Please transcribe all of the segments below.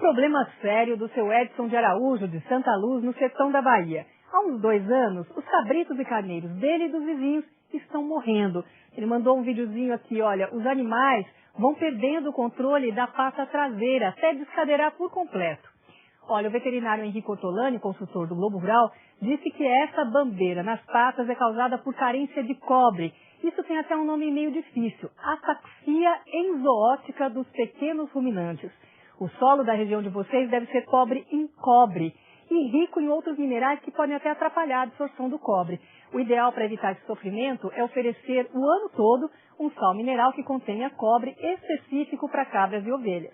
problema sério do seu Edson de Araújo, de Santa Luz, no sertão da Bahia. Há uns 2 anos, os cabritos e carneiros dele e dos vizinhos estão morrendo. Ele mandou um videozinho aqui, olha, os animais vão perdendo o controle da pata traseira, até descadeirar por completo. Olha, o veterinário Henrique Ortolani, consultor do Globo Rural, disse que essa bambeira nas patas é causada por carência de cobre. Isso tem até um nome meio difícil, ataxia enzoótica dos pequenos ruminantes. O solo da região de vocês deve ser pobre em cobre e rico em outros minerais que podem até atrapalhar a absorção do cobre. O ideal para evitar esse sofrimento é oferecer o ano todo um sal mineral que contenha cobre específico para cabras e ovelhas.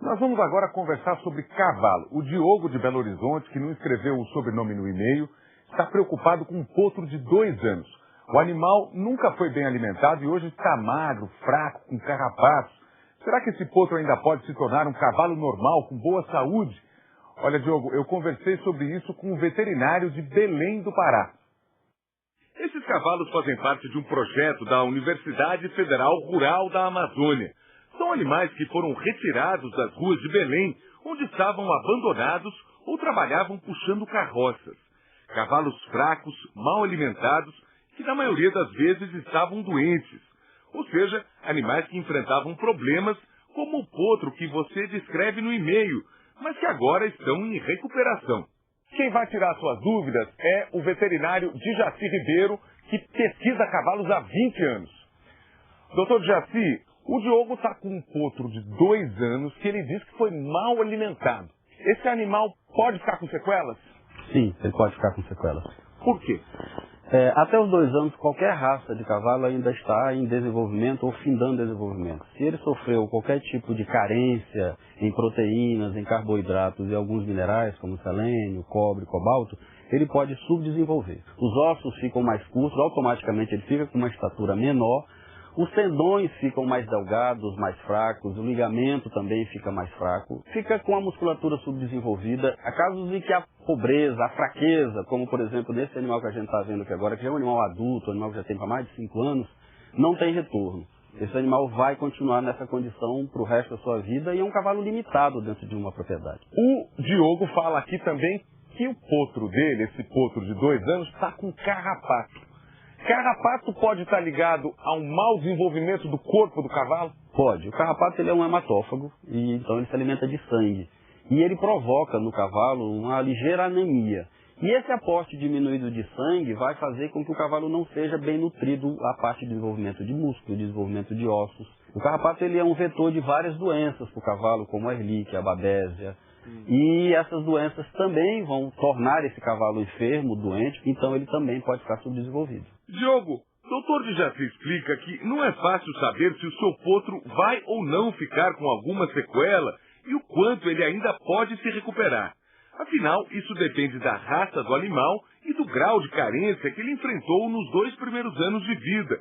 Nós vamos agora conversar sobre cavalo. O Diogo de Belo Horizonte, que não escreveu o sobrenome no e-mail, está preocupado com um potro de 2 anos. O animal nunca foi bem alimentado e hoje está magro, fraco, com carrapatos. Será que esse potro ainda pode se tornar um cavalo normal, com boa saúde? Olha, Diogo, eu conversei sobre isso com um veterinário de Belém do Pará. Esses cavalos fazem parte de um projeto da Universidade Federal Rural da Amazônia. São animais que foram retirados das ruas de Belém, onde estavam abandonados ou trabalhavam puxando carroças. Cavalos fracos, mal alimentados, que na maioria das vezes estavam doentes. Ou seja, animais que enfrentavam problemas como o potro que você descreve no e-mail, mas que agora estão em recuperação. Quem vai tirar suas dúvidas é o veterinário Dijaci Ribeiro, que pesquisa cavalos há 20 anos. Doutor Dijaci, o Diogo está com um potro de 2 anos que ele diz que foi mal alimentado. Esse animal pode ficar com sequelas? Sim, ele pode ficar com sequelas. Por quê? Até os 2 anos, qualquer raça de cavalo ainda está em desenvolvimento ou findando desenvolvimento. Se ele sofreu qualquer tipo de carência em proteínas, em carboidratos e alguns minerais, como selênio, cobre, cobalto, ele pode subdesenvolver. Os ossos ficam mais curtos, automaticamente ele fica com uma estatura menor, os tendões ficam mais delgados, mais fracos, o ligamento também fica mais fraco, fica com a musculatura subdesenvolvida. Há casos em que a pobreza, a fraqueza, como por exemplo nesse animal que a gente está vendo aqui agora, que já é um animal adulto, um animal que já tem para mais de 5 anos, não tem retorno. Esse animal vai continuar nessa condição para o resto da sua vida e é um cavalo limitado dentro de uma propriedade. O Diogo fala aqui também que o potro dele, esse potro de 2 anos, está com carrapato. Carrapato pode estar ligado a um mau desenvolvimento do corpo do cavalo? Pode. O carrapato ele é um hematófago e então ele se alimenta de sangue. E ele provoca no cavalo uma ligeira anemia. E esse aporte diminuído de sangue vai fazer com que o cavalo não seja bem nutrido a parte de desenvolvimento de músculo, desenvolvimento de ossos. O carrapato ele é um vetor de várias doenças para o cavalo, como a erlíquia, a babésia. E essas doenças também vão tornar esse cavalo enfermo, doente, então ele também pode ficar subdesenvolvido. Diogo, doutor Dijaci explica que não é fácil saber se o seu potro vai ou não ficar com alguma sequela e o quanto ele ainda pode se recuperar. Afinal, isso depende da raça do animal e do grau de carência que ele enfrentou nos 2 primeiros anos de vida.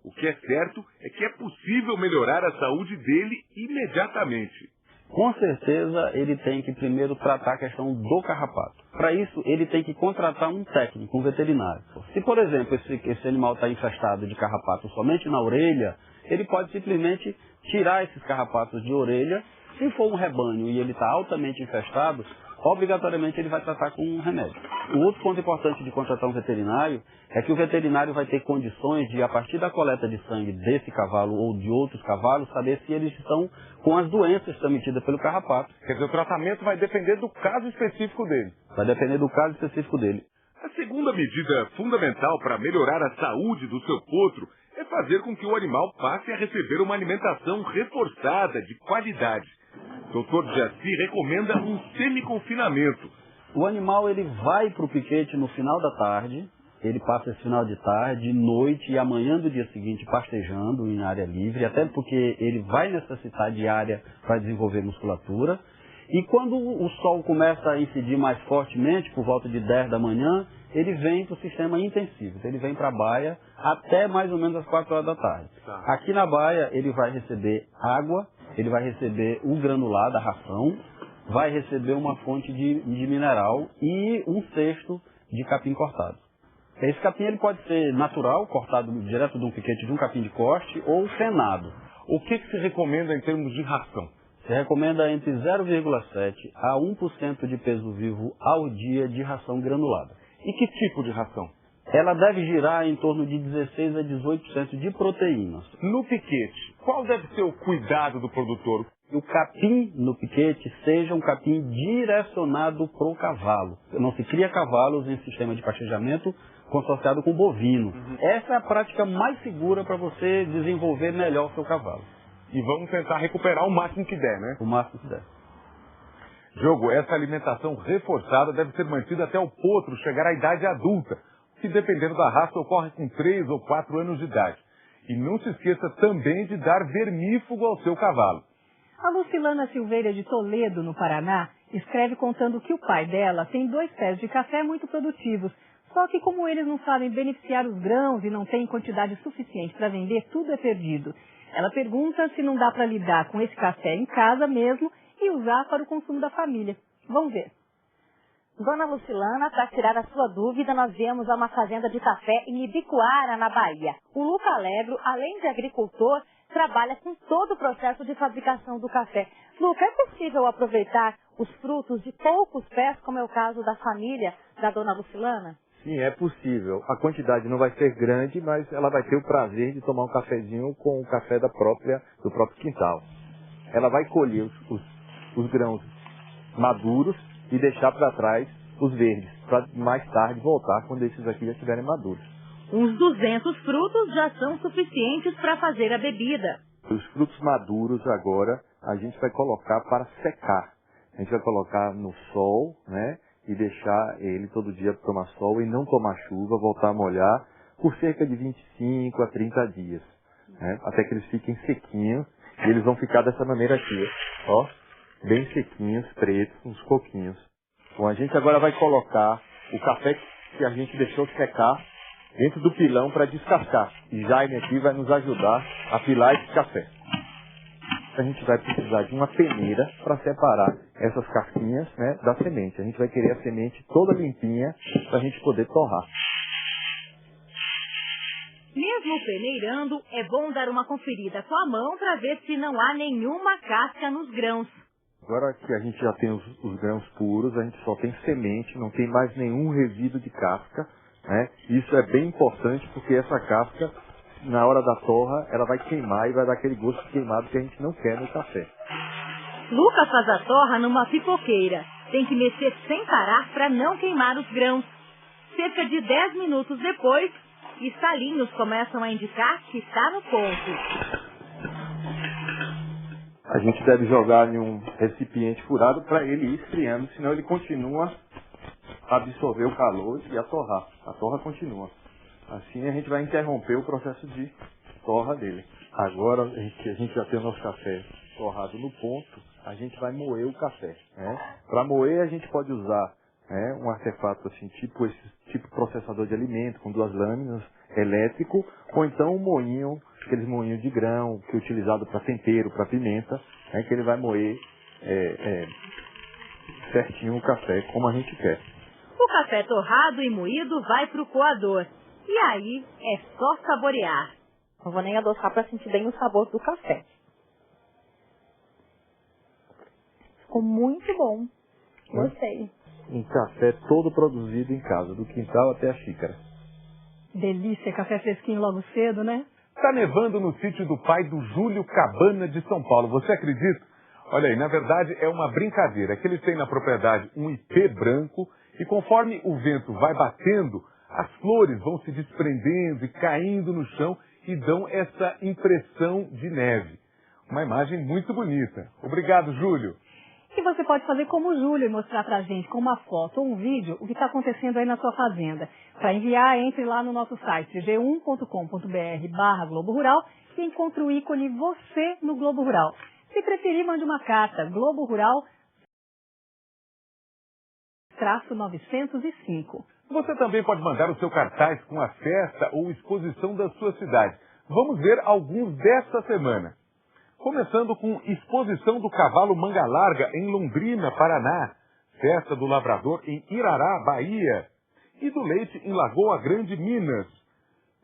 O que é certo é que é possível melhorar a saúde dele imediatamente. Com certeza, ele tem que primeiro tratar a questão do carrapato. Para isso, ele tem que contratar um técnico, um veterinário. Se, por exemplo, esse animal está infestado de carrapato somente na orelha, ele pode simplesmente tirar esses carrapatos de orelha. Se for um rebanho e ele está altamente infestado, obrigatoriamente ele vai tratar com um remédio. O outro ponto importante de contratar um veterinário é que o veterinário vai ter condições de, a partir da coleta de sangue desse cavalo ou de outros cavalos, saber se eles estão com as doenças transmitidas pelo carrapato. Quer dizer, o tratamento vai depender do caso específico dele. Vai depender do caso específico dele. A segunda medida fundamental para melhorar a saúde do seu potro é fazer com que o animal passe a receber uma alimentação reforçada, de qualidade. Dr. Dijaci recomenda um semi-confinamento. O animal ele vai para o piquete no final da tarde, ele passa esse final de tarde, noite e amanhã do dia seguinte pastejando em área livre, até porque ele vai necessitar de área para desenvolver musculatura. E quando o sol começa a incidir mais fortemente, por volta de 10 da manhã, ele vem para o sistema intensivo. Ele vem para a baia até mais ou menos as 4 horas da tarde. Aqui na baia ele vai receber água, ele vai receber o granulado, a ração, vai receber uma fonte de mineral e um cesto de capim cortado. Esse capim ele pode ser natural, cortado direto de um piquete de um capim de corte, ou fenado. O que se recomenda em termos de ração? Se recomenda entre 0,7 a 1% de peso vivo ao dia de ração granulada. E que tipo de ração? Ela deve girar em torno de 16 a 18% de proteínas. No piquete, qual deve ser o cuidado do produtor? O capim no piquete seja um capim direcionado para o cavalo. Não se cria cavalos em sistema de pastejamento consorciado com bovino. Essa é a prática mais segura para você desenvolver melhor o seu cavalo. E vamos tentar recuperar o máximo que der, né? O máximo que der. Diogo, essa alimentação reforçada deve ser mantida até o potro chegar à idade adulta, que dependendo da raça ocorre com 3 ou 4 anos de idade. E não se esqueça também de dar vermífugo ao seu cavalo. A Lucilana Silveira de Toledo, no Paraná, escreve contando que o pai dela tem 2 pés de café muito produtivos. Só que como eles não sabem beneficiar os grãos e não têm quantidade suficiente para vender, tudo é perdido. Ela pergunta se não dá para lidar com esse café em casa mesmo e usar para o consumo da família. Vamos ver. Dona Lucilana, para tirar a sua dúvida, nós viemos a uma fazenda de café em Ibicoara, na Bahia. O Luca Alegro, além de agricultor, trabalha com todo o processo de fabricação do café. Luca, é possível aproveitar os frutos de poucos pés, como é o caso da família da Dona Lucilana? Sim, é possível. A quantidade não vai ser grande, mas ela vai ter o prazer de tomar um cafezinho com o café do próprio quintal. Ela vai colher os grãos maduros e deixar para trás os verdes, para mais tarde voltar quando esses aqui já estiverem maduros. Uns 200 frutos já são suficientes para fazer a bebida. Os frutos maduros agora a gente vai colocar para secar. A gente vai colocar no sol, né? E deixar ele todo dia tomar sol e não tomar chuva, voltar a molhar por cerca de 25 a 30 dias, né? Até que eles fiquem sequinhos e eles vão ficar dessa maneira aqui, ó, bem sequinhos, pretos, uns coquinhos. Bom, a gente agora vai colocar o café que a gente deixou secar dentro do pilão para descascar. E Jaime aqui vai nos ajudar a pilar esse café. A gente vai precisar de uma peneira para separar essas casquinhas, né, da semente. A gente vai querer a semente toda limpinha para a gente poder torrar. Mesmo peneirando, é bom dar uma conferida com a mão para ver se não há nenhuma casca nos grãos. Agora que a gente já tem os grãos puros, a gente só tem semente, não tem mais nenhum resíduo de casca, né? Isso é bem importante porque essa casca, na hora da torra, ela vai queimar e vai dar aquele gosto queimado que a gente não quer no café. Lucas faz a torra numa pipoqueira. Tem que mexer sem parar para não queimar os grãos. Cerca de 10 minutos depois, estalinhos começam a indicar que está no ponto. A gente deve jogar em um recipiente furado para ele ir esfriando, senão ele continua a absorver o calor e a torrar. A torra continua. Assim a gente vai interromper o processo de torra dele. Agora que a gente já tem o nosso café torrado no ponto, a gente vai moer o café, né? Para moer a gente pode usar, né, um artefato assim, tipo processador de alimento, com 2 lâminas, elétrico, ou então um moinho, aqueles moinhos de grão, que é utilizado para tempero, para pimenta, né, que ele vai moer certinho o café, como a gente quer. O café torrado e moído vai para o coador. E aí é só saborear. Não vou nem adoçar para sentir bem o sabor do café. Ficou muito bom. Gostei. Um café todo produzido em casa, do quintal até a xícara. Delícia, café fresquinho logo cedo, né? Tá nevando no sítio do pai do Júlio Cabana de São Paulo. Você acredita? Olha aí, na verdade é uma brincadeira. É que eles têm na propriedade um ipê branco e conforme o vento vai batendo, as flores vão se desprendendo e caindo no chão e dão essa impressão de neve. Uma imagem muito bonita. Obrigado, Júlio. E você pode fazer como o Júlio e mostrar pra gente com uma foto ou um vídeo o que está acontecendo aí na sua fazenda. Para enviar, entre lá no nosso site g1.com.br/Globo Rural e encontre o ícone Você no Globo Rural. Se preferir, mande uma carta, Globo Rural -905. Você também pode mandar o seu cartaz com a festa ou exposição da sua cidade. Vamos ver alguns desta semana. Começando com exposição do cavalo Manga Larga em Londrina, Paraná. Festa do Lavrador em Irará, Bahia. E do Leite em Lagoa Grande, Minas.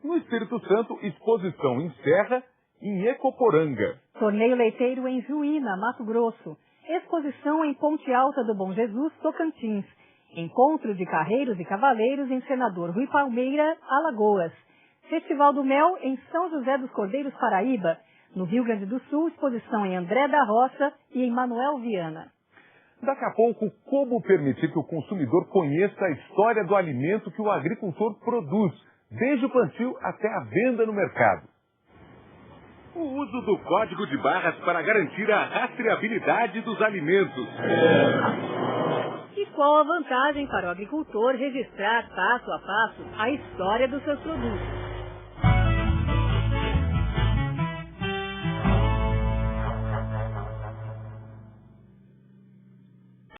No Espírito Santo, exposição em Serra e em Ecoporanga. Torneio leiteiro em Juína, Mato Grosso. Exposição em Ponte Alta do Bom Jesus, Tocantins. Encontro de carreiros e cavaleiros em Senador Rui Palmeira, Alagoas. Festival do Mel em São José dos Cordeiros, Paraíba. No Rio Grande do Sul, exposição em André da Roça e em Manuel Viana. Daqui a pouco, como permitir que o consumidor conheça a história do alimento que o agricultor produz, desde o plantio até a venda no mercado. O uso do código de barras para garantir a rastreabilidade dos alimentos. E qual a vantagem para o agricultor registrar passo a passo a história dos seus produtos?